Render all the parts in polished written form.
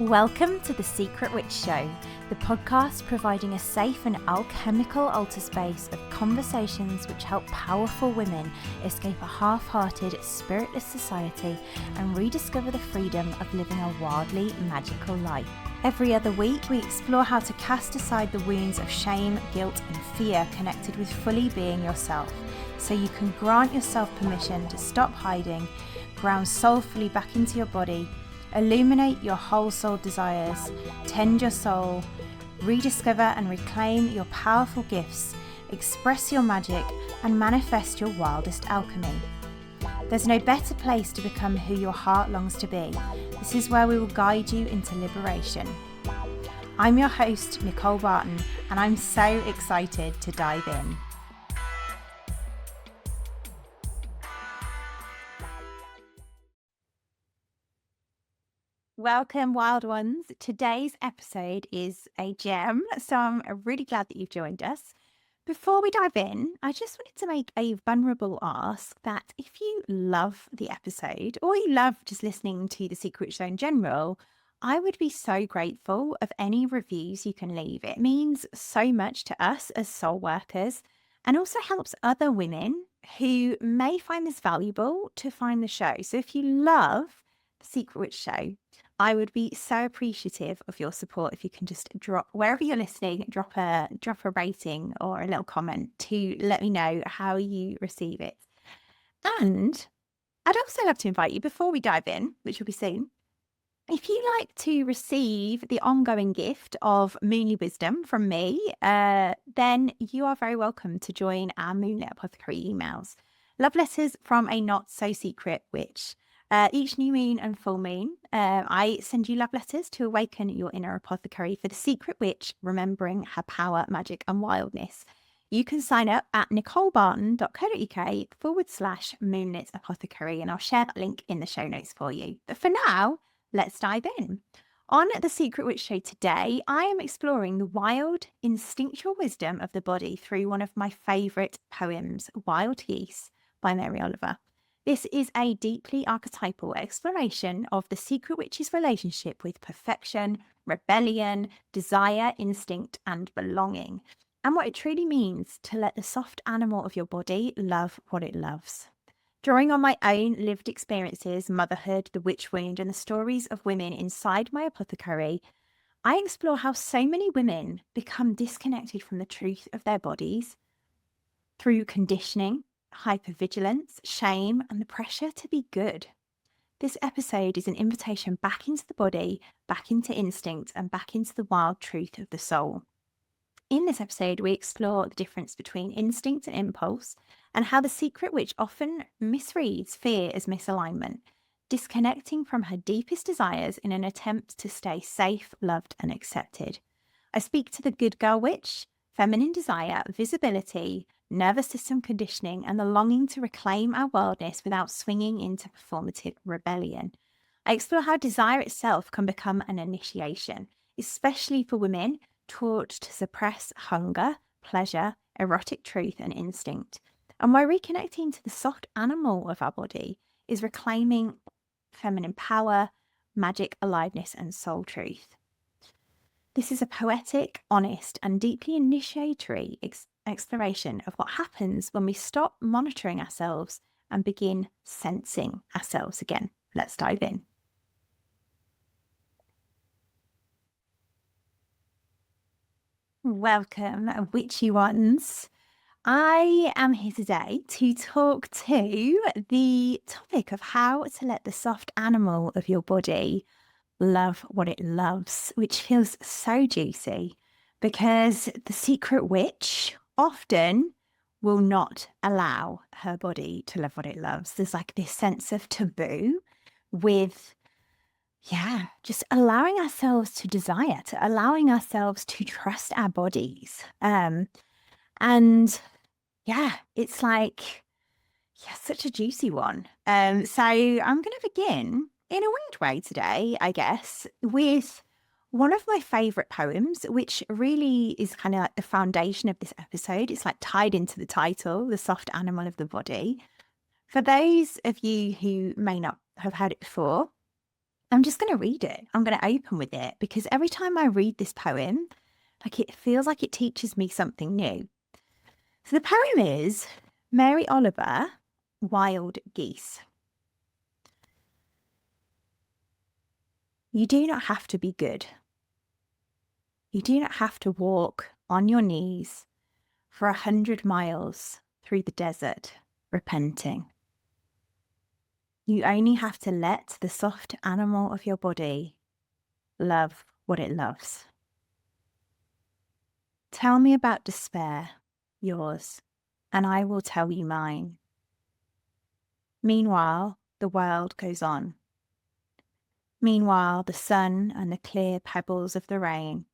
Welcome to The Secret Witch Show, the podcast providing a safe and alchemical altar space of conversations which help powerful women escape a half-hearted, spiritless society and rediscover the freedom of living a wildly magical life. Every other week, we explore how to cast aside the wounds of shame, guilt, and fear connected with fully being yourself, so you can grant yourself permission to stop hiding, ground soulfully back into your body, illuminate your whole soul desires, tend your soul, rediscover and reclaim your powerful gifts, express your magic, and manifest your wildest alchemy. There's no better place to become who your heart longs to be. This is where we will guide you into liberation. I'm your host, Nicole Barton, and I'm so excited to dive in. Welcome, wild ones. Today's episode is a gem, so I'm really glad that you've joined us. Before we dive in, I just wanted to make a vulnerable ask that if you love the episode or you love just listening to The Secret Show in general, I would be so grateful of any reviews you can leave. It means so much to us as soul workers and also helps other women who may find this valuable to find the show. So if you love The Secret Witch Show, I would be so appreciative of your support if you can just drop, wherever you're listening, drop a rating or a little comment to let me know how you receive it. And I'd also love to invite you, before we dive in, which will be soon, if you like to receive the ongoing gift of Moonly Wisdom from me, then you are very welcome to join our Moonlit Apothecary emails. Love letters from a not-so-secret witch. Each new moon and full moon, I send you love letters to awaken your inner apothecary for the secret witch, remembering her power, magic, and wildness. You can sign up at nicolebarton.co.uk/moonlit apothecary, and I'll share that link in the show notes for you. But for now, let's dive in. On The Secret Witch Show today, I am exploring the wild, instinctual wisdom of the body through one of my favourite poems, Wild Geese by Mary Oliver. This is a deeply archetypal exploration of the secret witch's relationship with perfection, rebellion, desire, instinct, and belonging, and what it truly means to let the soft animal of your body love what it loves. Drawing on my own lived experiences, motherhood, the witch wound, and the stories of women inside my apothecary, I explore how so many women become disconnected from the truth of their bodies through conditioning, hyper-vigilance, shame, and the pressure to be good. This episode is an invitation back into the body, back into instinct, and back into the wild truth of the soul. In this episode, we explore the difference between instinct and impulse, and how the secret witch often misreads fear as misalignment, disconnecting from her deepest desires in an attempt to stay safe, loved, and accepted. I speak to the good girl witch, feminine desire, visibility, nervous system conditioning, and the longing to reclaim our wildness without swinging into performative rebellion. I explore how desire itself can become an initiation, especially for women taught to suppress hunger, pleasure, erotic truth, and instinct. And why reconnecting to the soft animal of our body is reclaiming feminine power, magic, aliveness, and soul truth. This is a poetic, honest, and deeply initiatory exploration of what happens when we stop monitoring ourselves and begin sensing ourselves again. Let's dive in. Welcome, witchy ones. I am here today to talk to the topic of how to let the soft animal of your body love what it loves, which feels so juicy because the secret witch often will not allow her body to love what it loves. There's like this sense of taboo with, just allowing ourselves to desire, to allowing ourselves to trust our bodies. It's like, such a juicy one. So I'm going to begin in a weird way today, I guess, with one of my favourite poems, which really is kind of like the foundation of this episode. It's like tied into the title, The Soft Animal of the Body. For those of you who may not have heard it before, I'm just going to read it. I'm going to open with it because every time I read this poem, like it feels like it teaches me something new. So the poem is Mary Oliver, Wild Geese. You do not have to be good. You do not have to walk on your knees for 100 miles through the desert, repenting. You only have to let the soft animal of your body love what it loves. Tell me about despair, yours, and I will tell you mine. Meanwhile, the world goes on. Meanwhile, the sun and the clear pebbles of the rain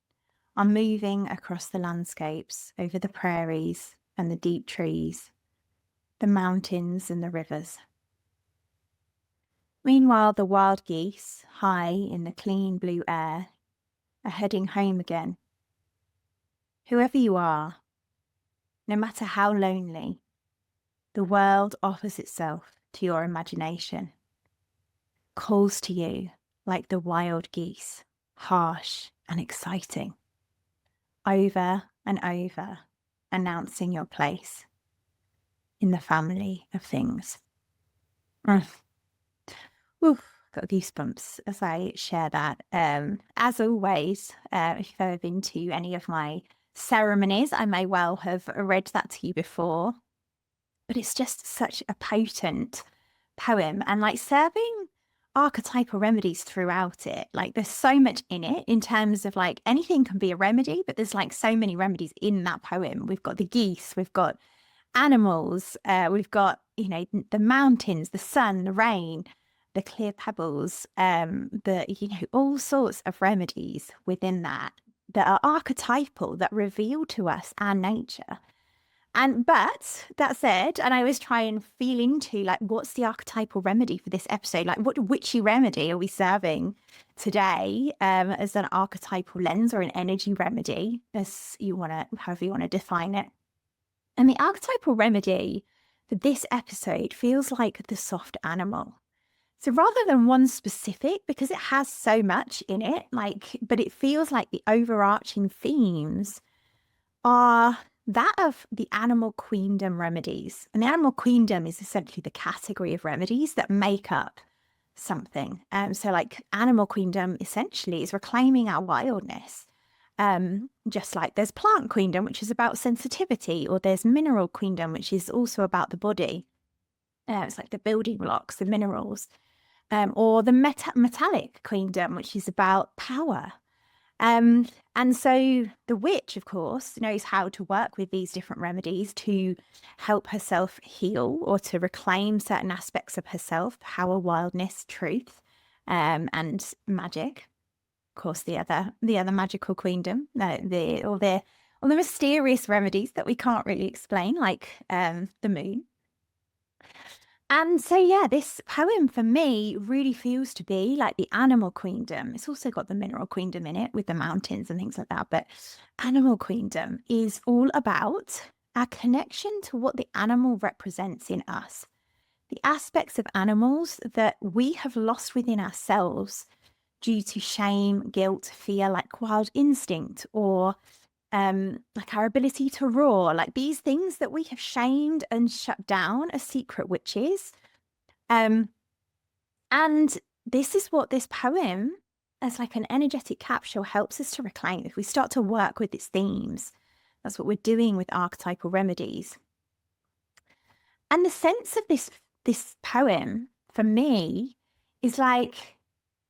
are moving across the landscapes, over the prairies and the deep trees, the mountains and the rivers. Meanwhile, the wild geese, high in the clean blue air, are heading home again. Whoever you are, no matter how lonely, the world offers itself to your imagination, calls to you like the wild geese, harsh and exciting, over and over, announcing your place in the family of things. Oof, got goosebumps as I share that. As always, if you've ever been to any of my ceremonies, I may well have read that to you before, but it's just such a potent poem and like serving archetypal remedies throughout it. Like there's so much in it in terms of like anything can be a remedy, but there's like so many remedies in that poem. We've got the geese, we've got animals, we've got, you know, the mountains, the sun, the rain, the clear pebbles, you know, all sorts of remedies within that are archetypal, that reveal to us our nature. But that said, and I always try and feel into like, what's the archetypal remedy for this episode? Like what witchy remedy are we serving today as an archetypal lens or an energy remedy, as you want to, however you want to define it. And the archetypal remedy for this episode feels like the soft animal. So rather than one specific, because it has so much in it, like, but it feels like the overarching themes are that of the animal queendom remedies. And the animal queendom is essentially the category of remedies that make up something. So like animal queendom essentially is reclaiming our wildness. Just like there's plant queendom, which is about sensitivity, or there's mineral queendom, which is also about the body. It's like the building blocks, the minerals. Or the metallic queendom, which is about power. And so the witch, of course, knows how to work with these different remedies to help herself heal or to reclaim certain aspects of herself, power, wildness, truth, and magic. Of course, the other magical queendom, all the mysterious remedies that we can't really explain, like the moon. And so, yeah, this poem for me really feels to be like the animal queendom. It's also got the mineral queendom in it with the mountains and things like that. But animal queendom is all about our connection to what the animal represents in us, the aspects of animals that we have lost within ourselves due to shame, guilt, fear, like wild instinct, or like our ability to roar, like these things that we have shamed and shut down as secret witches. And this is what this poem, as like an energetic capsule, helps us to reclaim. If we start to work with its themes, that's what we're doing with archetypal remedies. And the sense of this poem for me is like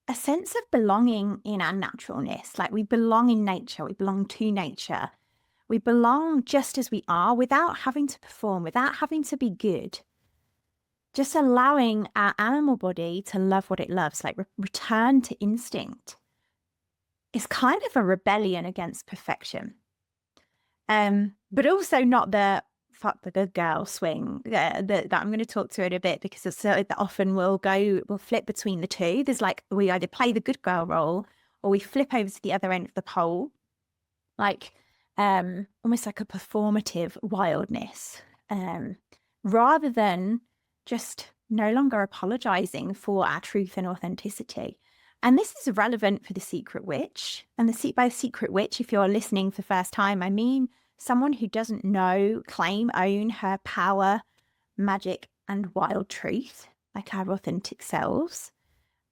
a sense of belonging in our naturalness. Like we belong in nature, we belong to nature. We belong just as we are without having to perform, without having to be good. Just allowing our animal body to love what it loves, like return to instinct. It's kind of a rebellion against perfection. But also not the fuck the good girl swing that I'm going to talk to in a bit, because it's so that often we'll flip between the two. There's like, we either play the good girl role or we flip over to the other end of the pole, like almost like a performative wildness, rather than just no longer apologizing for our truth and authenticity. And this is relevant for the secret witch. And by secret witch, if you're listening for the first time, I mean someone who doesn't know, claim, own her power, magic, and wild truth, like our authentic selves,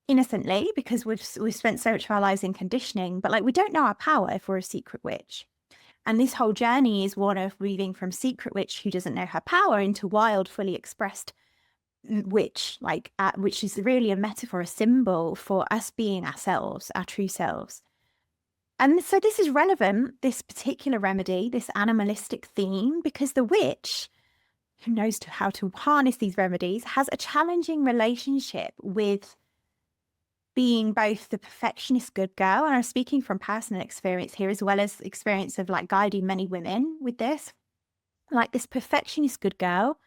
innocently, because we've spent so much of our lives in conditioning, but like we don't know our power if we're a secret witch. And this whole journey is one of moving from secret witch who doesn't know her power into wild, fully expressed witch, which is really a metaphor, a symbol for us being ourselves, our true selves. And so this is relevant, this particular remedy, this animalistic theme, because the witch, who knows how to harness these remedies, has a challenging relationship with being both the perfectionist good girl, and I'm speaking from personal experience here, as well as experience of like guiding many women with this, like this perfectionist good girl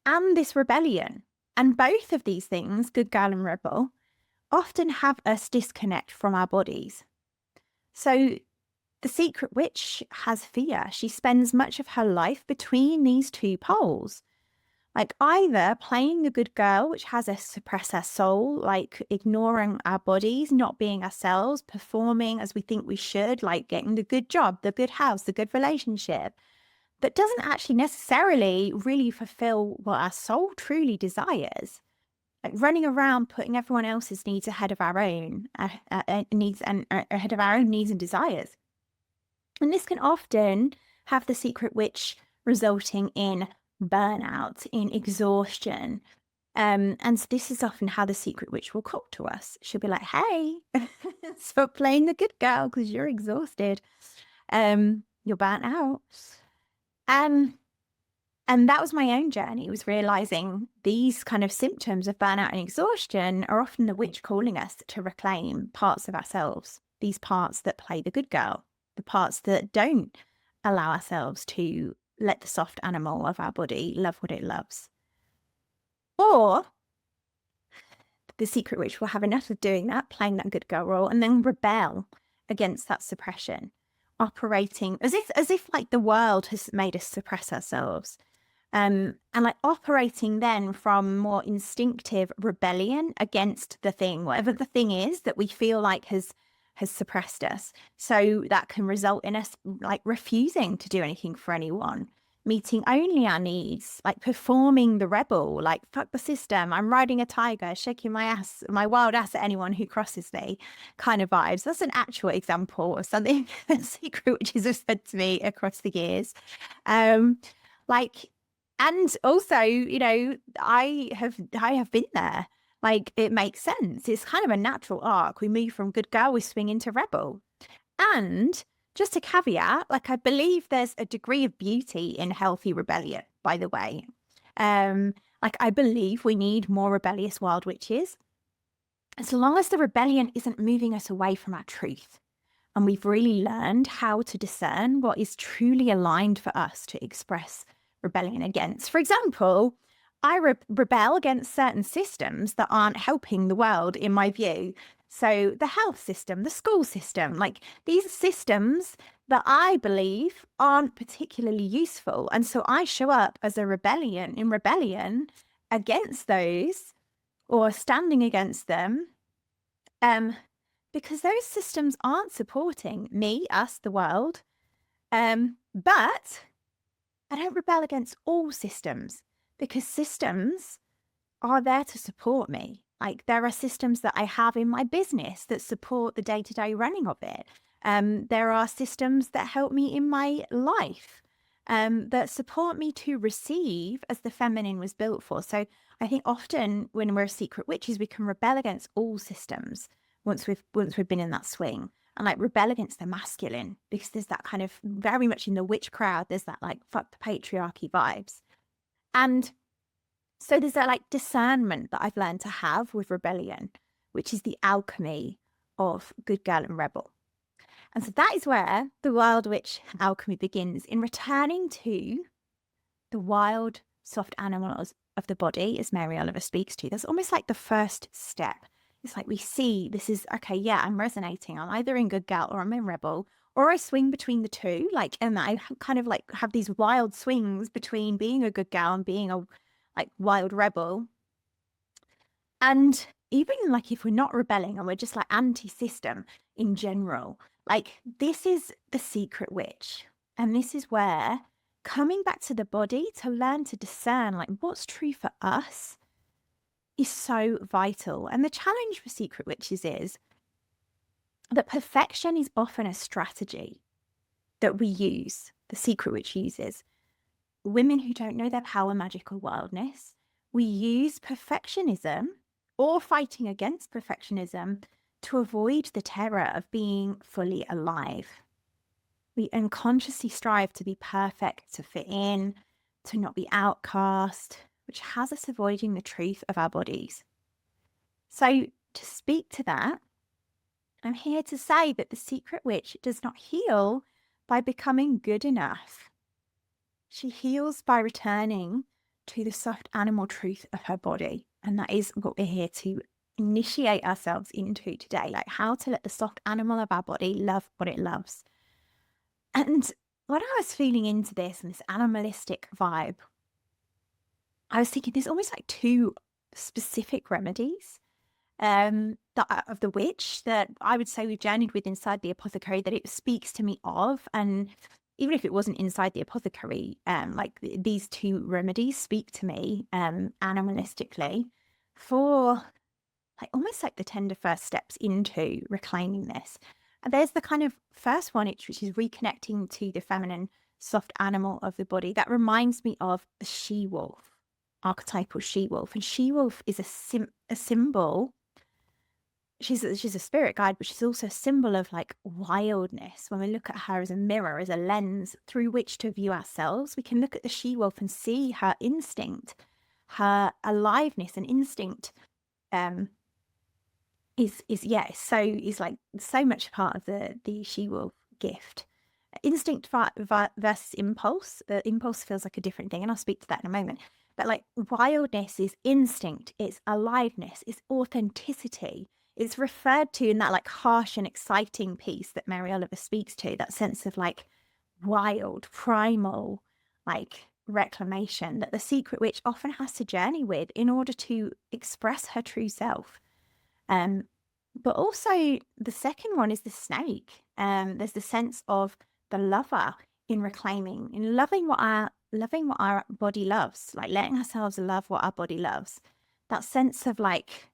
and this rebellion. And both of these things, good girl and rebel, often have us disconnect from our bodies. So the secret witch has fear. She spends much of her life between these two poles, like either playing the good girl, which has us suppress our soul, like ignoring our bodies, not being ourselves, performing as we think we should, like getting the good job, the good house, the good relationship, that doesn't actually necessarily really fulfill what our soul truly desires. Like running around putting everyone else's needs ahead of our own needs and ahead of our own needs and desires. And this can often have the secret witch resulting in burnout, in exhaustion. And so this is often how the secret witch will talk to us. She'll be like, hey, stop playing the good girl because you're exhausted. You're burnt out. And that was my own journey, was realizing these kind of symptoms of burnout and exhaustion are often the witch calling us to reclaim parts of ourselves, these parts that play the good girl, the parts that don't allow ourselves to let the soft animal of our body love what it loves. Or the secret witch will have enough of doing that, playing that good girl role, and then rebel against that suppression, operating as if like the world has made us suppress ourselves. And like operating then from more instinctive rebellion against the thing, whatever the thing is that we feel like has suppressed us. So that can result in us like refusing to do anything for anyone, meeting only our needs, like performing the rebel, like fuck the system, I'm riding a tiger, shaking my ass, my wild ass at anyone who crosses me kind of vibes. That's an actual example of something secret witches have said to me across the years. Like, and also, you know, I have been there. Like, it makes sense. It's kind of a natural arc. We move from good girl, we swing into rebel. And just a caveat, like, I believe there's a degree of beauty in healthy rebellion, by the way. Like, I believe we need more rebellious wild witches, as long as the rebellion isn't moving us away from our truth. And we've really learned how to discern what is truly aligned for us to express rebellion against. For example, I rebel against certain systems that aren't helping the world, in my view. So the health system, the school system, like these systems that I believe aren't particularly useful. And so I show up as a rebellion against those, or standing against them, because those systems aren't supporting me, us, the world. But I don't rebel against all systems, because systems are there to support me. Like, there are systems that I have in my business that support the day-to-day running of it. There are systems that help me in my life, that support me to receive as the feminine was built for. So I think often when we're secret witches, we can rebel against all systems once we've been in that swing, and like rebel against the masculine, because there's that kind of very much in the witch crowd, there's that like fuck the patriarchy vibes. And so there's that like discernment that I've learned to have with rebellion, which is the alchemy of good girl and rebel. And so that is where the wild witch alchemy begins, in returning to the wild, soft animals of the body, as Mary Oliver speaks to. That's almost like the first step. It's like we see this is, okay, yeah, I'm resonating. I'm either in good girl or I'm in rebel, or I swing between the two. Like, and I kind of like have these wild swings between being a good girl and being a like wild rebel. And even like if we're not rebelling and we're just like anti-system in general, like this is the secret witch. And this is where coming back to the body to learn to discern like what's true for us is so vital. And the challenge for secret witches is that perfection is often a strategy that we use, the secret witch uses. Women who don't know their power, magic, or wildness, we use perfectionism or fighting against perfectionism to avoid the terror of being fully alive. We unconsciously strive to be perfect, to fit in, to not be outcast, which has us avoiding the truth of our bodies. So, to speak to that, I'm here to say that the secret witch does not heal by becoming good enough. She heals by returning to the soft animal truth of her body. And that is what we're here to initiate ourselves into today, like how to let the soft animal of our body love what it loves. And when I was feeling into this and this animalistic vibe, I was thinking there's almost like two specific remedies of the witch that I would say we've journeyed with inside the apothecary that it speaks to me of. And even if it wasn't inside the apothecary, like these two remedies speak to me animalistically for like almost like the tender first steps into reclaiming this. And there's the kind of first one, which is reconnecting to the feminine soft animal of the body. That reminds me of the she-wolf, archetypal she-wolf. And she-wolf is a symbol. She's a spirit guide, but she's also a symbol of like wildness. When we look at her as a mirror, as a lens through which to view ourselves, we can look at the she-wolf and see her instinct, her aliveness and instinct is like so much part of the she-wolf gift. Instinct versus impulse. The impulse feels like a different thing, and I'll speak to that in a moment. But like wildness is instinct, it's aliveness, it's authenticity. It's referred to in that like harsh and exciting piece that Mary Oliver speaks to, that sense of like wild, primal, like reclamation that the secret witch often has to journey with in order to express her true self. But also the second one is the snake. There's the sense of the lover in reclaiming, in loving what our body loves, like letting ourselves love what our body loves. That sense of like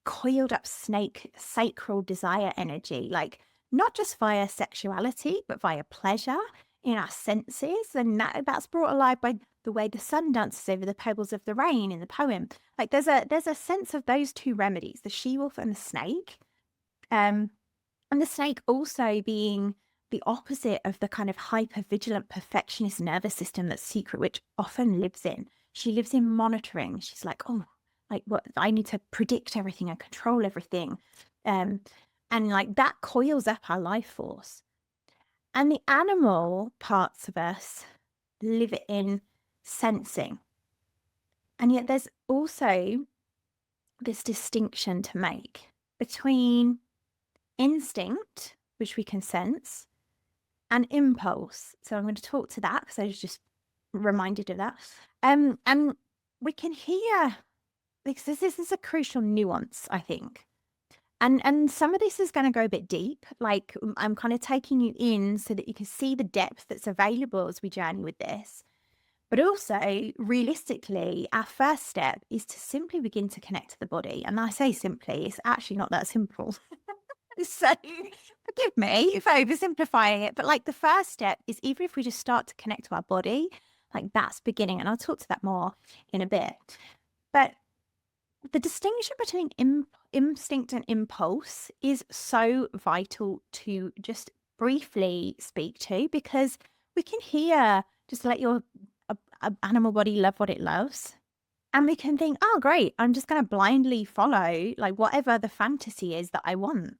coiled up snake, sacral desire energy, like not just via sexuality, but via pleasure in our senses. And that's brought alive by the way the sun dances over the pebbles of the rain in the poem. Like there's a sense of those two remedies, the she-wolf and the snake. And the snake also being the opposite of the kind of hyper-vigilant perfectionist nervous system that secret witch often lives in. She lives in monitoring. She's like, oh, like what, I need to predict everything and control everything. And like that coils up our life force. And the animal parts of us live in sensing. And yet there's also this distinction to make between instinct, which we can sense, and impulse. So I'm going to talk to that because I was just reminded of that. And we can hear, because this is a crucial nuance, I think. And some of this is going to go a bit deep. Like I'm kind of taking you in so that you can see the depth that's available as we journey with this. But also, realistically, our first step is to simply begin to connect to the body. And I say simply, it's actually not that simple. So forgive me if I'm oversimplifying it. But like the first step is even if we just start to connect to our body, like that's beginning. And I'll talk to that more in a bit. But the distinction between instinct and impulse is so vital to just briefly speak to, because we can hear just let your animal body love what it loves. And we can think, oh, great, I'm just going to blindly follow like whatever the fantasy is that I want.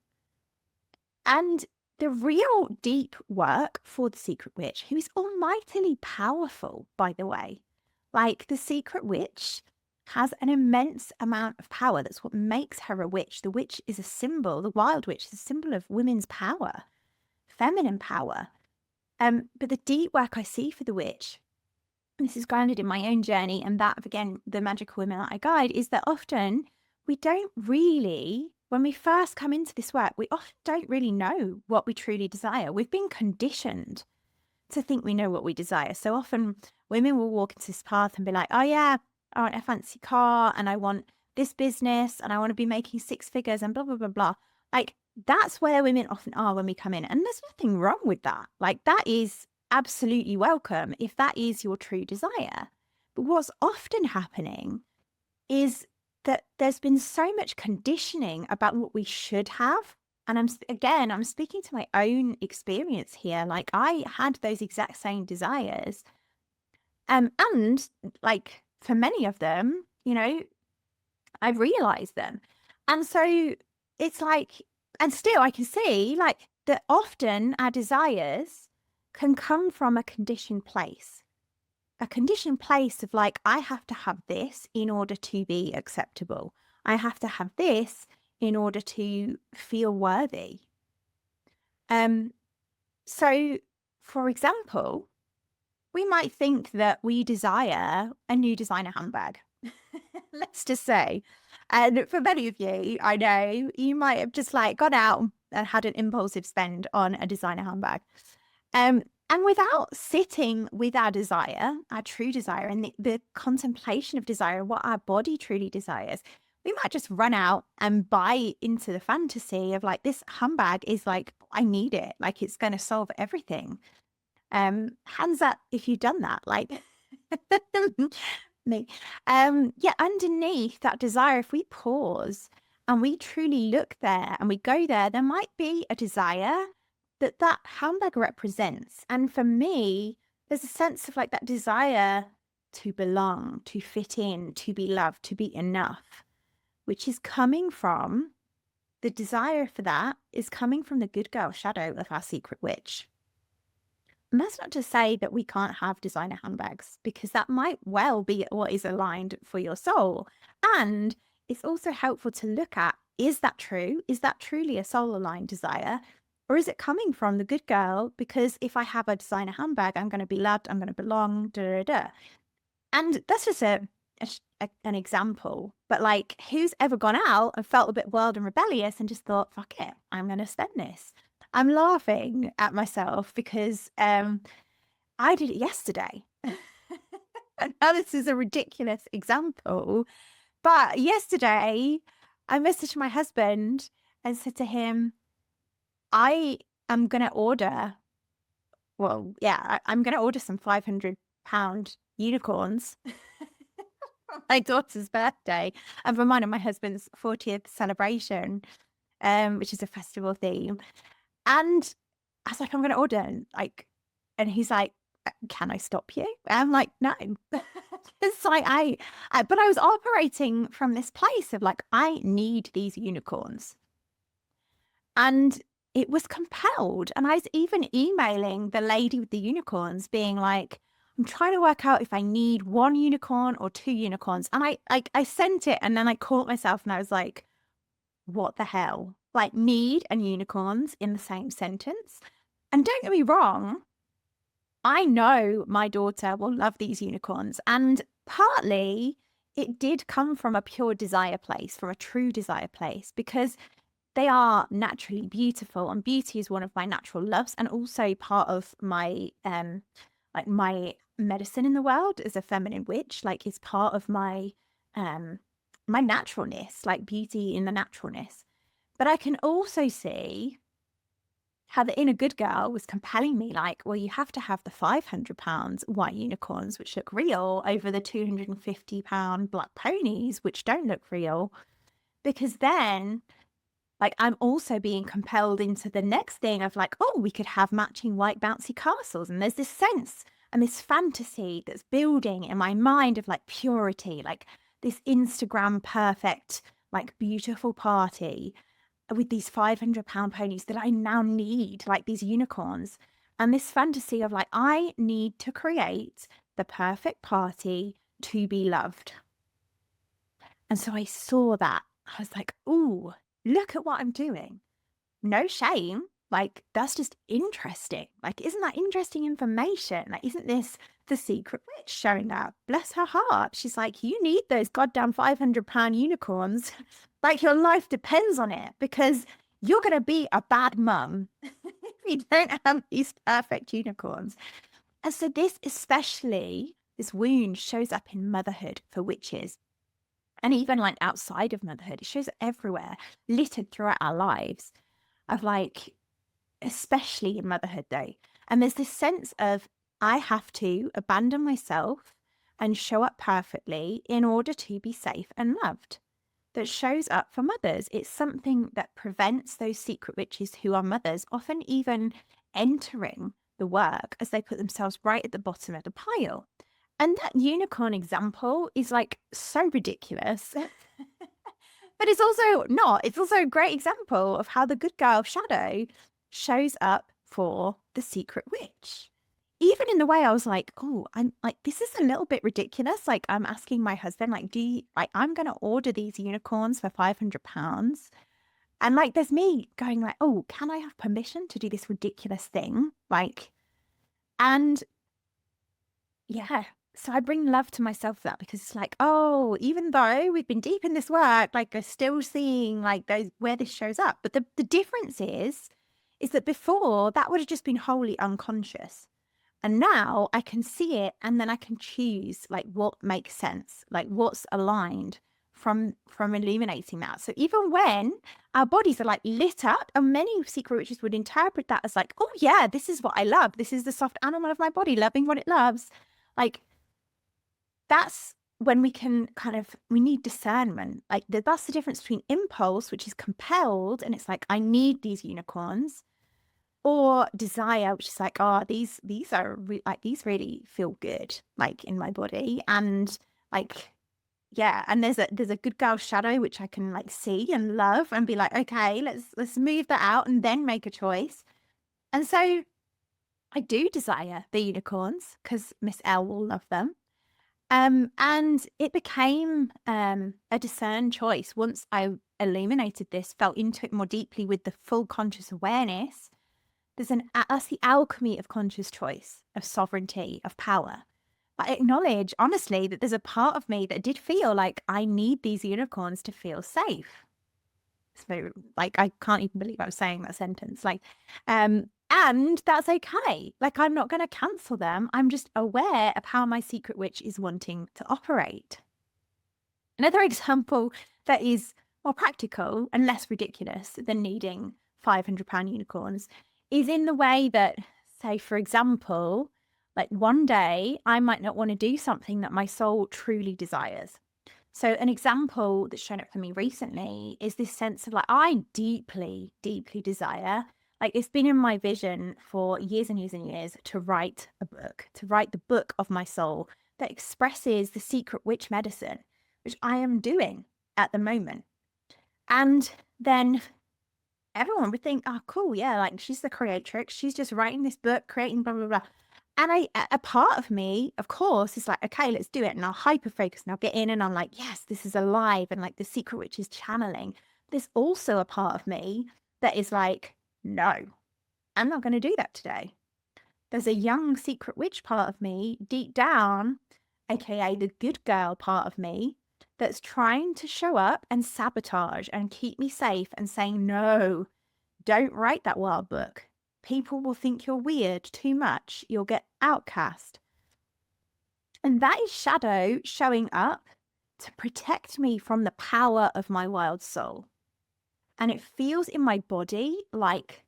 And the real deep work for the secret witch, who is almightily powerful, by the way, like the secret witch has an immense amount of power. That's what makes her a witch. The witch is a symbol, the wild witch is a symbol of women's power, feminine power. But the deep work I see for the witch, and this is grounded in my own journey and that of, again, the magical women that I guide, is that often we don't really, when we first come into this work, we often don't really know what we truly desire. We've been conditioned to think we know what we desire. So often women will walk into this path and be like, oh yeah, I want a fancy car and I want this business and I want to be making six figures and blah, blah, blah, blah. Like that's where women often are when we come in. And there's nothing wrong with that. Like that is absolutely welcome if that is your true desire. But what's often happening is that there's been so much conditioning about what we should have. And I'm speaking to my own experience here. Like I had those exact same desires. And like for many of them, I've realized them. And so it's like, and still I can see like that often our desires can come from a conditioned place. A conditioned place of like, I have to have this in order to be acceptable. I have to have this in order to feel worthy. So for example, we might think that we desire a new designer handbag. Let's just say. And for many of you, I know you might have just like gone out and had an impulsive spend on a designer handbag. And without sitting with our desire, our true desire, and the contemplation of desire, what our body truly desires, we might just run out and buy into the fantasy of like, this handbag is like, I need it. Like it's going to solve everything. Hands up if you've done that, like me. Yeah, underneath that desire, if we pause and we truly look there and we go there, there might be a desire that handbag represents. And for me, there's a sense of like that desire to belong, to fit in, to be loved, to be enough, which is coming from the desire for that is coming from the good girl shadow of our secret witch. And that's not to say that we can't have designer handbags, because that might well be what is aligned for your soul. And it's also helpful to look at, is that true? Is that truly a soul aligned desire? Or is it coming from the good girl? Because if I have a designer handbag, I'm going to be loved, I'm going to belong, da, da, da. And that's just an example. But like, who's ever gone out and felt a bit wild and rebellious and just thought, fuck it, I'm going to spend this? I'm laughing at myself because I did it yesterday. And now this is a ridiculous example. But yesterday, I messaged my husband and said to him, I am going to order, I'm going to order some £500 unicorns for my daughter's birthday and for mine and my husband's 40th celebration, which is a festival theme. And I was like, I'm going to order, and he's like, can I stop you? And I'm like, no. It's like, but I was operating from this place of like, I need these unicorns. And it was compelled. And I was even emailing the lady with the unicorns being like, I'm trying to work out if I need one unicorn or two unicorns. And I sent it and then I caught myself and I was like, what the hell? Like need and unicorns in the same sentence. And don't get me wrong, I know my daughter will love these unicorns. And partly it did come from a pure desire place, from a true desire place, because they are naturally beautiful and beauty is one of my natural loves and also part of my my medicine in the world as a feminine witch. Like it's part of my my naturalness, like beauty in the naturalness. But I can also see how the inner good girl was compelling me, like, well, you have to have the £500 white unicorns, which look real, over the £250 black ponies, which don't look real. Because then, like, I'm also being compelled into the next thing of like, oh, we could have matching white bouncy castles. And there's this sense and this fantasy that's building in my mind of like purity, like this Instagram perfect, like beautiful party with these £500 ponies that I now need, like these unicorns. And this fantasy of like, I need to create the perfect party to be loved. And so I saw that. I was like, ooh, look at what I'm doing. No shame. Like, that's just interesting. Like, isn't that interesting information? Like, isn't this the secret witch showing up? Bless her heart. She's like, you need those goddamn 500-pound unicorns. Like, your life depends on it because you're going to be a bad mum if you don't have these perfect unicorns. And so this especially, this wound shows up in motherhood for witches. And even like outside of motherhood, it shows up everywhere, littered throughout our lives of like, especially in motherhood though. And there's this sense of, I have to abandon myself and show up perfectly in order to be safe and loved. That shows up for mothers. It's something that prevents those secret witches who are mothers, often even entering the work as they put themselves right at the bottom of the pile. And that unicorn example is like so ridiculous. But it's also not. It's also a great example of how the good girl shadow shows up for the secret witch. Even in the way I was like, oh, I'm like, this is a little bit ridiculous. Like, I'm asking my husband, like, I'm going to order these unicorns for £500. And like, there's me going like, oh, can I have permission to do this ridiculous thing? Like, and yeah. So I bring love to myself for that because it's like, oh, even though we've been deep in this work, like we're still seeing like those where this shows up. But the difference is that before that would have just been wholly unconscious. And now I can see it and then I can choose like what makes sense, like what's aligned from illuminating that. So even when our bodies are like lit up, and many secret witches would interpret that as like, oh yeah, this is what I love. This is the soft animal of my body loving what it loves. Like that's when we can we need discernment. Like that's the difference between impulse, which is compelled, and it's like, I need these unicorns, or desire, which is like, oh, these are like, these really feel good, like in my body. And like, yeah. And there's a good girl shadow, which I can like see and love and be like, okay, let's move that out and then make a choice. And so I do desire the unicorns because Miss L will love them. And it became a discerned choice once I illuminated this, felt into it more deeply with the full conscious awareness. That's the alchemy of conscious choice, of sovereignty, of power. I acknowledge honestly that there's a part of me that did feel like I need these unicorns to feel safe. So like, I can't even believe I was saying that sentence. Like, and that's okay. Like, I'm not going to cancel them. I'm just aware of how my secret witch is wanting to operate. Another example that is more practical and less ridiculous than needing £500 unicorns is in the way that, say, for example, like one day I might not want to do something that my soul truly desires. So an example that's shown up for me recently is this sense of like, I deeply, deeply desire, like it's been in my vision for years and years and years, to write a book, to write the book of my soul that expresses the secret witch medicine, which I am doing at the moment. And then everyone would think, oh, cool. Yeah. Like she's the creatrix. She's just writing this book, creating blah, blah, blah. And a part of me, of course, is like, okay, let's do it. And I'll hyper focus and I'll get in and I'm like, yes, this is alive. And like the secret witch is channeling. There's also a part of me that is like, no, I'm not going to do that today. There's a young secret witch part of me deep down, aka the good girl part of me, that's trying to show up and sabotage and keep me safe and saying, no, don't write that wild book. People will think you're weird too much. You'll get outcast. And that is shadow showing up to protect me from the power of my wild soul. And it feels in my body like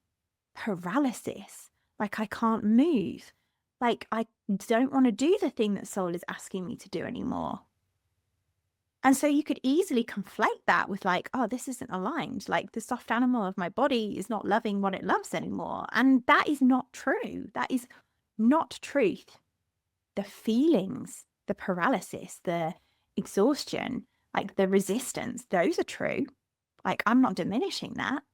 paralysis, like I can't move, like I don't want to do the thing that soul is asking me to do anymore. And so you could easily conflate that with like, oh, this isn't aligned. Like the soft animal of my body is not loving what it loves anymore. And that is not true. That is not truth. The feelings, the paralysis, the exhaustion, like the resistance, those are true. Like I'm not diminishing that,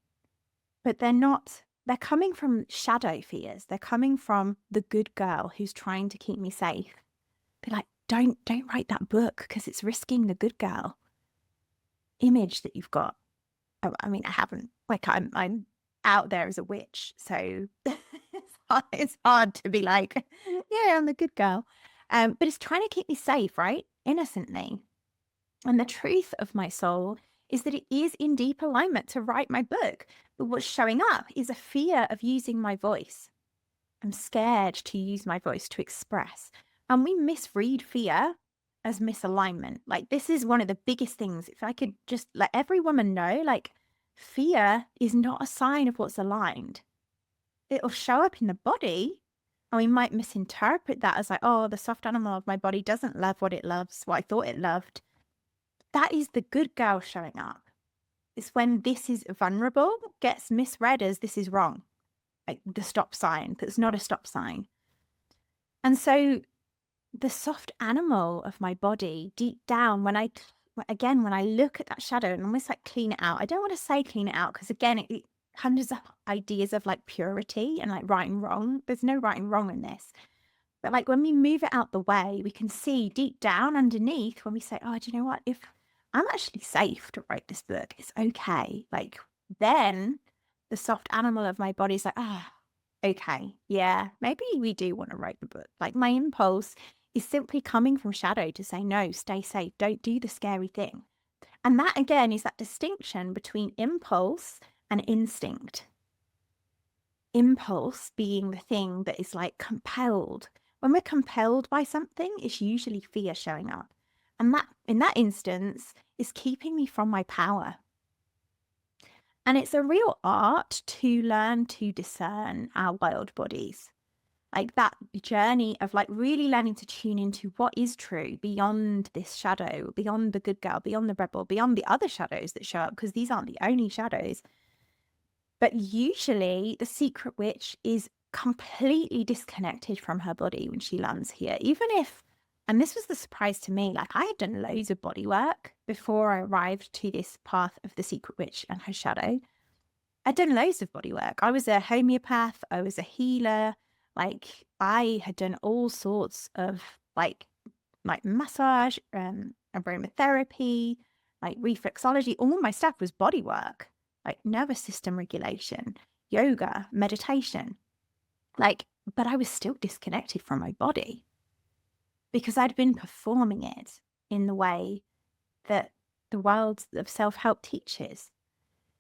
but they're coming from shadow fears. They're coming from the good girl who's trying to keep me safe. Be like, don't write that book because it's risking the good girl image that you've got. Oh, I mean, I haven't, like I'm out there as a witch. So it's hard to be like, yeah, I'm the good girl. But it's trying to keep me safe, right? Innocently. And the truth of my soul is that it is in deep alignment to write my book. But what's showing up is a fear of using my voice. I'm scared to use my voice to express. And we misread fear as misalignment. Like, this is one of the biggest things. If I could just let every woman know, like, fear is not a sign of what's aligned. It'll show up in the body, and we might misinterpret that as like, oh, the soft animal of my body doesn't love what it loves, what I thought it loved. That is the good girl showing up. It's when this is vulnerable, gets misread as this is wrong, like the stop sign, that's not a stop sign. And so the soft animal of my body, deep down, when I look at that shadow and almost like clean it out, I don't want to say clean it out because again, it conjures up ideas of like purity and like right and wrong. There's no right and wrong in this. But like when we move it out the way, we can see deep down underneath when we say, oh, do you know what? If I'm actually safe to write this book, it's okay. Like then the soft animal of my body is like, okay, yeah, maybe we do want to write the book. Like my impulse is simply coming from shadow to say, no, stay safe. Don't do the scary thing. And that again is that distinction between impulse and instinct. Impulse being the thing that is like compelled. When we're compelled by something, it's usually fear showing up. And that, in that instance, is keeping me from my power. And it's a real art to learn to discern our wild bodies. Like that journey of like really learning to tune into what is true beyond this shadow, beyond the good girl, beyond the rebel, beyond the other shadows that show up, because these aren't the only shadows. But usually the secret witch is completely disconnected from her body when she lands here, even if, and this was the surprise to me, like I had done loads of body work before I arrived to this path of the secret witch and her shadow. I'd done loads of body work. I was a homeopath, I was a healer, like I had done all sorts of like massage, aromatherapy, like reflexology. All my stuff was body work, like nervous system regulation, yoga, meditation. Like, but I was still disconnected from my body because I'd been performing it in the way that the world of self-help teaches.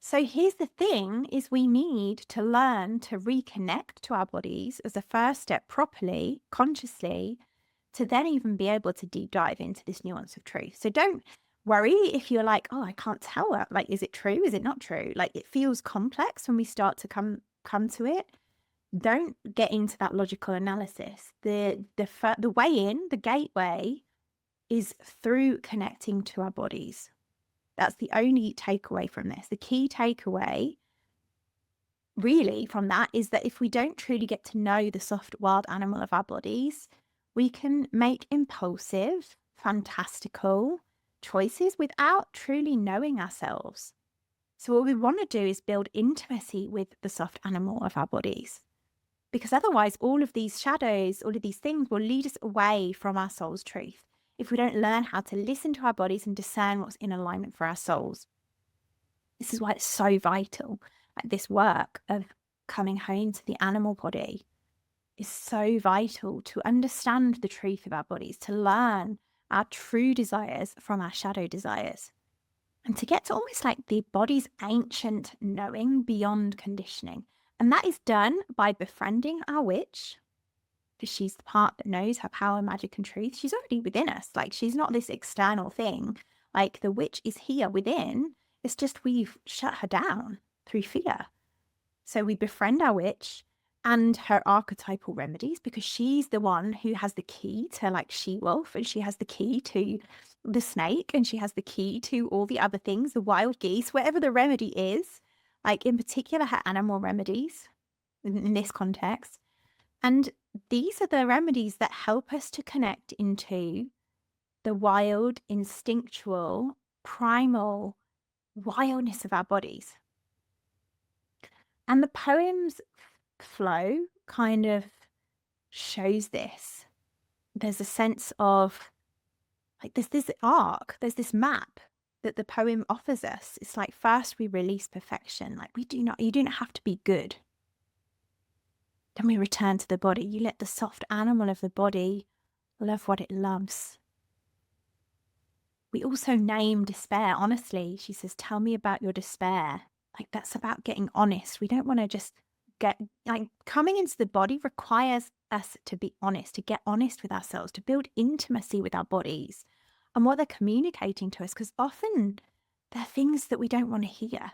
So here's the thing is we need to learn to reconnect to our bodies as a first step properly, consciously, to then even be able to deep dive into this nuance of truth. So don't worry if you're like, oh, I can't tell. Like, is it true? Is it not true? Like it feels complex when we start to come to it. Don't get into that logical analysis. The way in, the gateway is through connecting to our bodies. That's the only takeaway from this. The key takeaway really from that is that if we don't truly get to know the soft wild animal of our bodies, we can make impulsive, fantastical choices without truly knowing ourselves. So what we want to do is build intimacy with the soft animal of our bodies. Because otherwise, all of these shadows, all of these things will lead us away from our soul's truth if we don't learn how to listen to our bodies and discern what's in alignment for our souls. This is why it's so vital. Like this work of coming home to the animal body is so vital to understand the truth of our bodies, to learn our true desires from our shadow desires, and to get to almost like the body's ancient knowing beyond conditioning. And that is done by befriending our witch, because she's the part that knows her power, magic, and truth. She's already within us. Like she's not this external thing. Like the witch is here within. It's just we've shut her down through fear. So we befriend our witch and her archetypal remedies, because she's the one who has the key to like she-wolf, and she has the key to the snake, and she has the key to all the other things, the wild geese, whatever the remedy is, like in particular her animal remedies in this context. And these are the remedies that help us to connect into the wild, instinctual, primal wildness of our bodies. And the poem's flow kind of shows this. There's a sense of like there's this arc, there's this map that the poem offers us. It's like, first we release perfection. Like, you do not have to be good. Then we return to the body. You let the soft animal of the body love what it loves. We also name despair, honestly. She says, tell me about your despair. Like, that's about getting honest. We don't want to just coming into the body requires us to be honest, to get honest with ourselves, to build intimacy with our bodies and what they're communicating to us, because often they're things that we don't want to hear.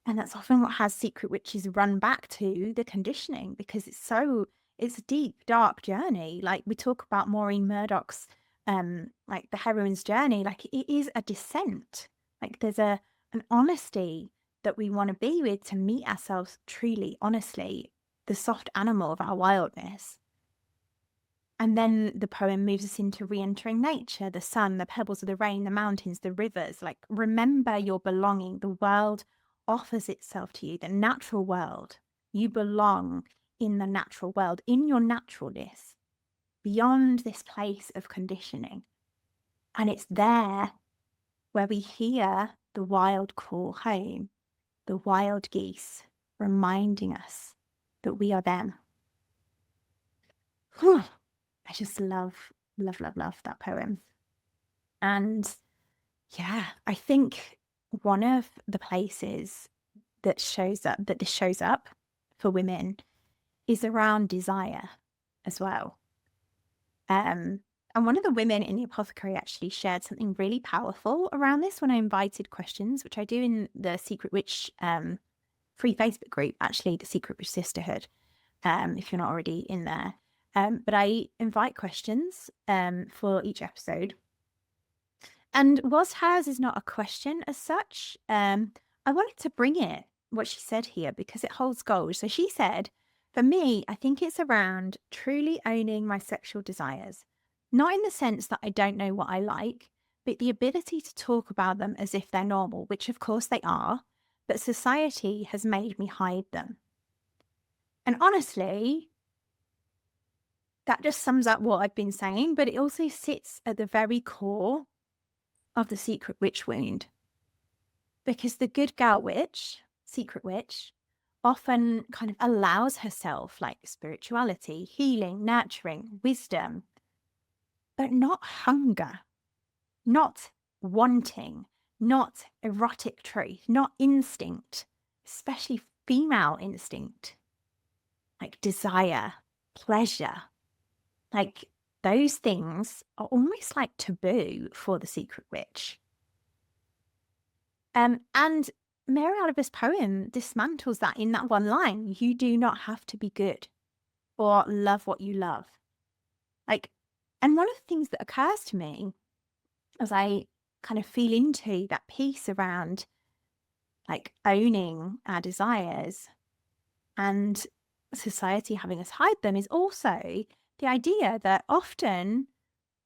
And that's often what has secret witches run back to the conditioning, because it's a deep, dark journey. Like we talk about Maureen Murdoch's, like the heroine's journey, like it is a descent. Like there's an honesty that we want to be with, to meet ourselves truly, honestly, the soft animal of our wildness. And then the poem moves us into re-entering nature, the sun, the pebbles of the rain, the mountains, the rivers. Like, remember your belonging. The world offers itself to you, the natural world. You belong in the natural world, in your naturalness, beyond this place of conditioning. And it's there where we hear the wild call home, the wild geese reminding us that we are them. Whew. I just love that poem. And yeah, I think one of the places that this shows up for women is around desire as well. And one of the women in the Apothecary actually shared something really powerful around this when I invited questions, which I do in the Secret Witch free Facebook group, actually, the Secret Witch Sisterhood, if you're not already in there. But I invite questions for each episode. And whilst hers is not a question as such, I wanted to bring it, what she said here, because it holds gold. So she said, for me, I think it's around truly owning my sexual desires, not in the sense that I don't know what I like, but the ability to talk about them as if they're normal, which of course they are, but society has made me hide them. And honestly, that just sums up what I've been saying, but it also sits at the very core of the secret witch wound. Because the good girl witch, secret witch, often kind of allows herself like spirituality, healing, nurturing, wisdom, but not hunger, not wanting, not erotic truth, not instinct, especially female instinct, like desire, pleasure. Like those things are almost like taboo for the secret witch. And Mary Oliver's poem dismantles that in that one line. You do not have to be good or love what you love. Like, and one of the things that occurs to me as I kind of feel into that piece around like owning our desires and society having us hide them is also the idea that often,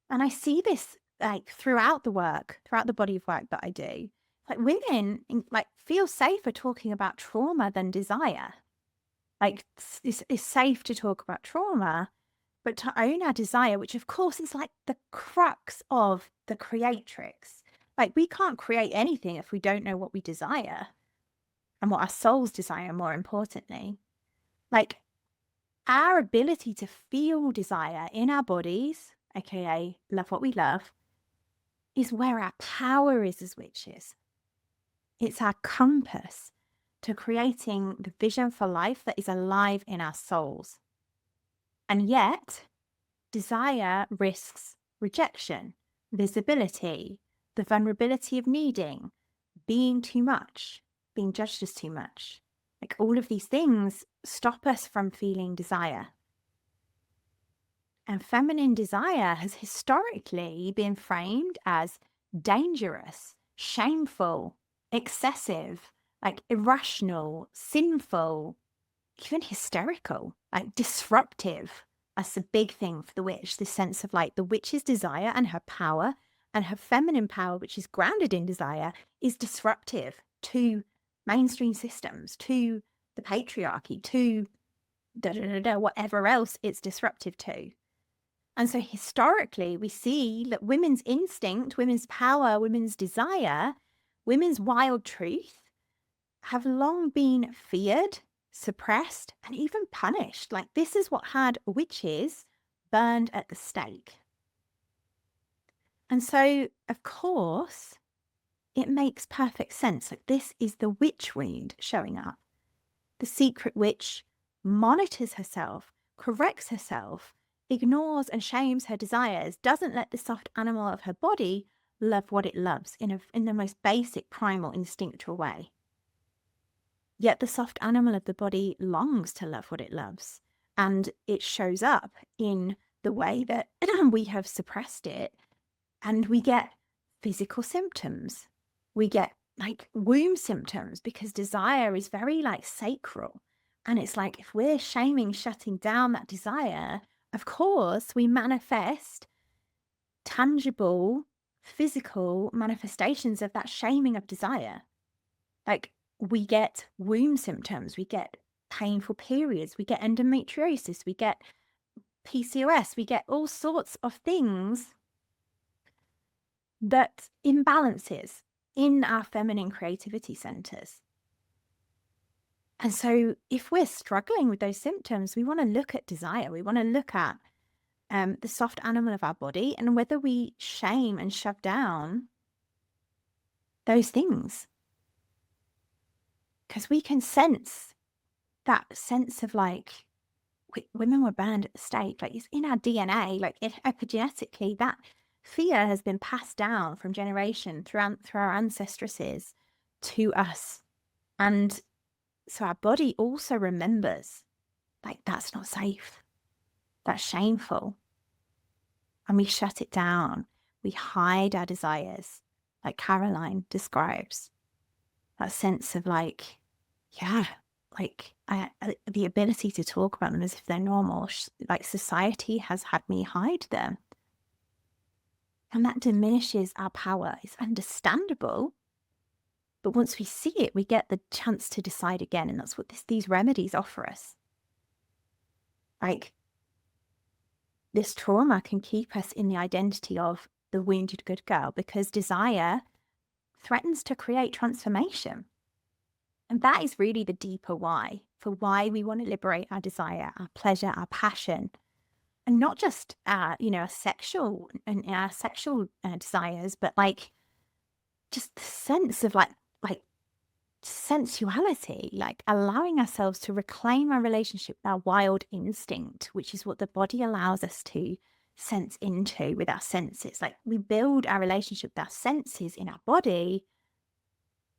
and I see this like throughout the body of work that I do, like women like feel safer talking about trauma than desire. Like it's safe to talk about trauma, but to own our desire, which of course is like the crux of the creatrix. Like we can't create anything if we don't know what we desire and what our souls desire, more importantly. Like our ability to feel desire in our bodies, aka love what we love, is where our power is as witches. It's our compass to creating the vision for life that is alive in our souls. And yet, desire risks rejection, visibility, the vulnerability of needing, being too much, being judged as too much. Like all of these things stop us from feeling desire. And feminine desire has historically been framed as dangerous, shameful, excessive, like irrational, sinful, even hysterical, like disruptive. That's a big thing for the witch, this sense of like the witch's desire and her power and her feminine power, which is grounded in desire, is disruptive to mainstream systems, to the patriarchy, to whatever else it's disruptive to. And so historically, we see that women's instinct, women's power, women's desire, women's wild truth have long been feared, suppressed, and even punished. Like, this is what had witches burned at the stake. And so, of course, it makes perfect sense. Like, this is the witch wound showing up. The secret witch monitors herself, corrects herself, ignores and shames her desires, doesn't let the soft animal of her body love what it loves in the most basic, primal, instinctual way. Yet the soft animal of the body longs to love what it loves, and it shows up in the way that we have suppressed it, and we get physical symptoms. We get like womb symptoms because desire is very like sacral. And it's like, if we're shaming, shutting down that desire, of course, we manifest tangible, physical manifestations of that shaming of desire. Like, we get womb symptoms, we get painful periods, we get endometriosis, we get PCOS, we get all sorts of things that imbalances in our feminine creativity centers. And so if we're struggling with those symptoms, we want to look at desire. We want to look at the soft animal of our body and whether we shame and shove down those things. Because we can sense that sense of like, women were burned at the stake. Like, it's in our DNA, like epigenetically, that fear has been passed down from generation through our ancestresses to us. And so our body also remembers, like, that's not safe. That's shameful. And we shut it down. We hide our desires, like Caroline describes. That sense of like, yeah, like the ability to talk about them as if they're normal. Like, society has had me hide them. And that diminishes our power. It's understandable. But once we see it, we get the chance to decide again. And that's what these remedies offer us. Like, this trauma can keep us in the identity of the wounded good girl because desire threatens to create transformation. And that is really the deeper why, for why we want to liberate our desire, our pleasure, our passion. And not just our sexual desires, but like just the sense of like sensuality, like allowing ourselves to reclaim our relationship with our wild instinct, which is what the body allows us to sense into with our senses. Like, we build our relationship with our senses in our body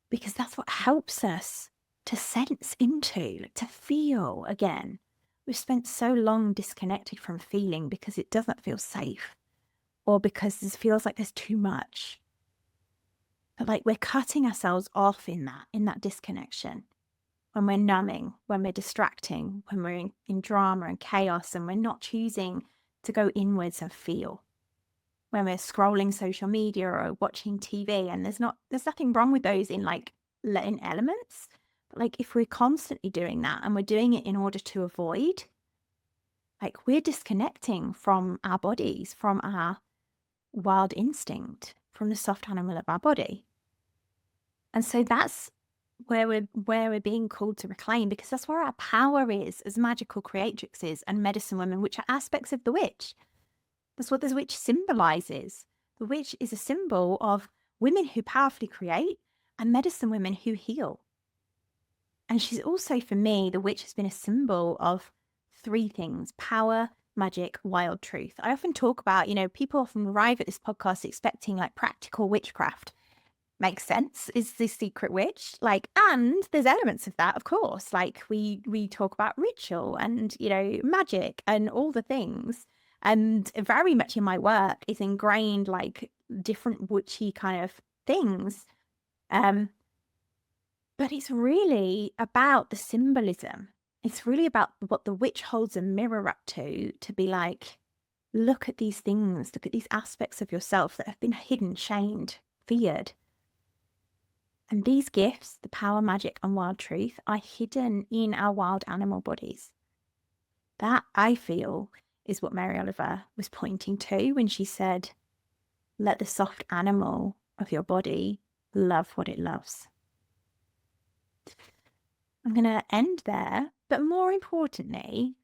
because that's what helps us to sense into, like, to feel again. We've spent so long disconnected from feeling because it doesn't feel safe or because it feels like there's too much. But like, we're cutting ourselves off in that disconnection when we're numbing, when we're distracting, when we're in drama and chaos, and we're not choosing to go inwards and feel. When we're scrolling social media or watching TV, and there's nothing wrong with those in elements. But like, if we're constantly doing that and we're doing it in order to avoid, like, we're disconnecting from our bodies, from our wild instinct, from the soft animal of our body. And so that's where we're being called to reclaim, because that's where our power is as magical creatrixes and medicine women, which are aspects of the witch. That's what the witch symbolizes. The witch is a symbol of women who powerfully create and medicine women who heal. And she's also, for me, the witch has been a symbol of three things: power, magic, wild truth. I often talk about, people often arrive at this podcast expecting like practical witchcraft. Makes sense, is the secret witch, and there's elements of that, of course. Like, we talk about ritual and magic and all the things, and very much in my work is ingrained like different witchy kind of things, but it's really about the symbolism. It's really about what the witch holds a mirror up to be like, look at these things, look at these aspects of yourself that have been hidden, shamed, feared. And these gifts, the power, magic, and wild truth, are hidden in our wild animal bodies. That, I feel, is what Mary Oliver was pointing to when she said, let the soft animal of your body love what it loves. I'm going to end there, but more importantly,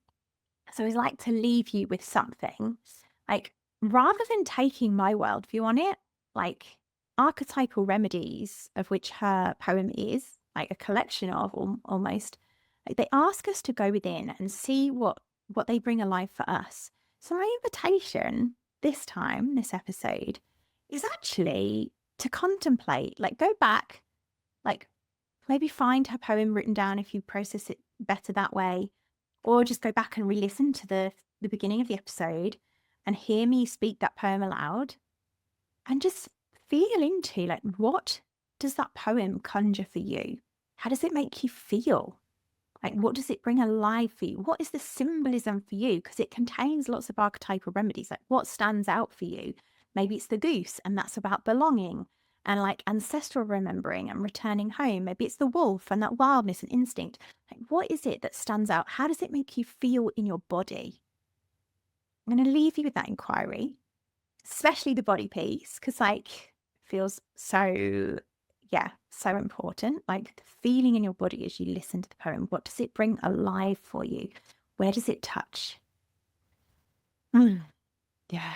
so I'd like to leave you with something, like, rather than taking my worldview on it, like archetypal remedies, of which her poem is like a collection of, almost, like, they ask us to go within and see what they bring alive for us. So my invitation this time, this episode, is actually to contemplate, like, go back, like, maybe find her poem written down if you process it better that way, or just go back and re-listen to the beginning of the episode and hear me speak that poem aloud, and just feel into, like, what does that poem conjure for you? How does it make you feel? Like, what does it bring alive for you? What is the symbolism for you? Because it contains lots of archetypal remedies. Like, what stands out for you? Maybe it's the goose, and that's about belonging and like ancestral remembering and returning home. Maybe it's the wolf and that wildness and instinct. Like, what is it that stands out? How does it make you feel in your body? I'm going to leave you with that inquiry, especially the body piece, because, like, feels so, yeah, so important. Like, the feeling in your body as you listen to the poem. What does it bring alive for you? Where does it touch? Yeah,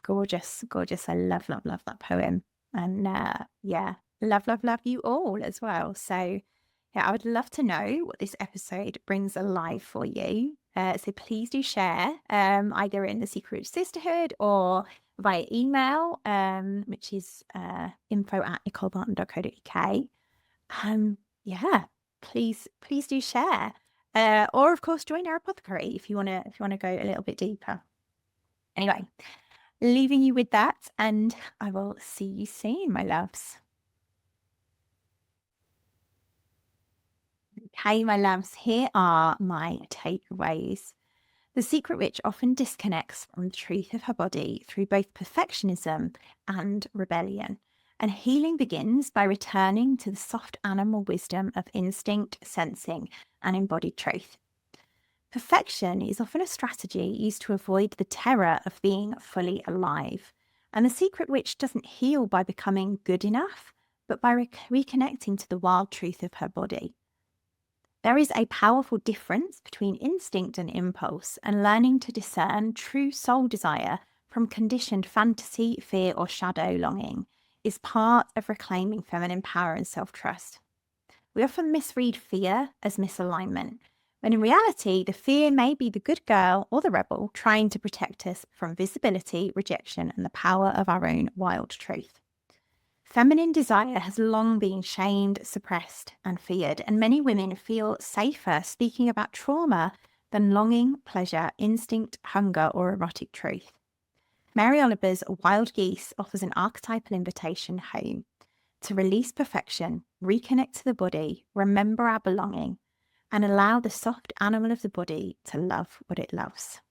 gorgeous, gorgeous. I love, love, love that poem. And yeah, love, love, love you all as well. So yeah, I would love to know what this episode brings alive for you. So please do share, either in the Secret Sisterhood or via email, which is info@nicolebarton.co.uk. Yeah, please do share. Or of course join our Apothecary if you wanna go a little bit deeper. Anyway, leaving you with that, and I will see you soon, my loves. Okay, my loves, here are my takeaways. The secret witch often disconnects from the truth of her body through both perfectionism and rebellion. And healing begins by returning to the soft animal wisdom of instinct, sensing, and embodied truth. Perfection is often a strategy used to avoid the terror of being fully alive. And the secret witch doesn't heal by becoming good enough, but by reconnecting to the wild truth of her body. There is a powerful difference between instinct and impulse, and learning to discern true soul desire from conditioned fantasy, fear, or shadow longing is part of reclaiming feminine power and self-trust. We often misread fear as misalignment, when in reality, the fear may be the good girl or the rebel trying to protect us from visibility, rejection, and the power of our own wild truth. Feminine desire has long been shamed, suppressed, and feared, and many women feel safer speaking about trauma than longing, pleasure, instinct, hunger, or erotic truth. Mary Oliver's Wild Geese offers an archetypal invitation home to release perfection, reconnect to the body, remember our belonging, and allow the soft animal of the body to love what it loves.